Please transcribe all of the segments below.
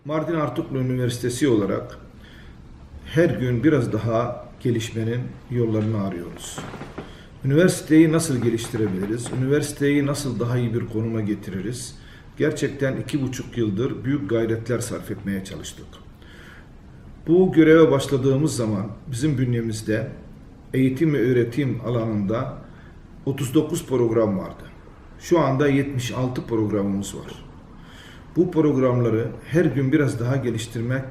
Mardin Artuklu Üniversitesi olarak her gün biraz daha gelişmenin yollarını arıyoruz. Üniversiteyi nasıl geliştirebiliriz? Üniversiteyi nasıl daha iyi bir konuma getiririz? Gerçekten 2,5 yıldır büyük gayretler sarf etmeye çalıştık. Bu göreve başladığımız zaman bizim bünyemizde eğitim ve öğretim alanında 39 program vardı. Şu anda 76 programımız var. Bu programları her gün biraz daha geliştirmek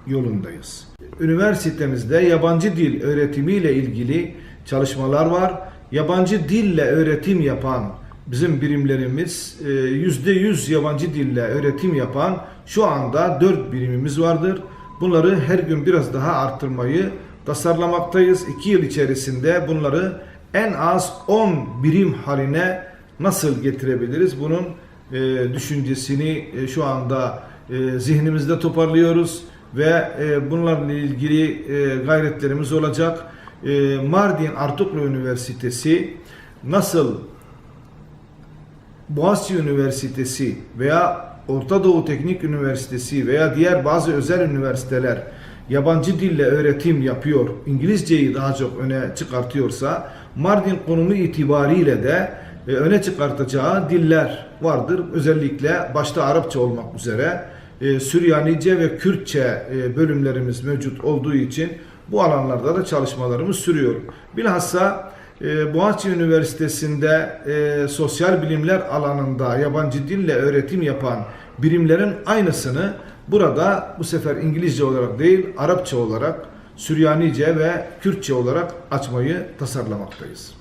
yolundayız. Üniversitemizde yabancı dil öğretimiyle ilgili çalışmalar var. Yabancı dille öğretim yapan bizim birimlerimiz %100 yabancı dille öğretim yapan şu anda 4 birimimiz vardır. Bunları her gün biraz daha arttırmayı tasarlamaktayız. 2 yıl içerisinde bunları en az 10 birim haline nasıl getirebiliriz? Bunun düşüncesini şu anda zihnimizde toparlıyoruz ve bunlarla ilgili gayretlerimiz olacak. Mardin Artuklu Üniversitesi nasıl Boğaziçi Üniversitesi veya Orta Doğu Teknik Üniversitesi veya diğer bazı özel üniversiteler yabancı dille öğretim yapıyor, İngilizceyi daha çok öne çıkartıyorsa, Mardin konumu itibariyle de öne çıkartacağı diller vardır. Özellikle başta Arapça olmak üzere Süryanice ve Kürtçe bölümlerimiz mevcut olduğu için bu alanlarda da çalışmalarımız sürüyor. Bilhassa Boğaziçi Üniversitesi'nde sosyal bilimler alanında yabancı dille öğretim yapan birimlerin aynısını burada bu sefer İngilizce olarak değil, Arapça olarak, Süryanice ve Kürtçe olarak açmayı tasarlamaktayız.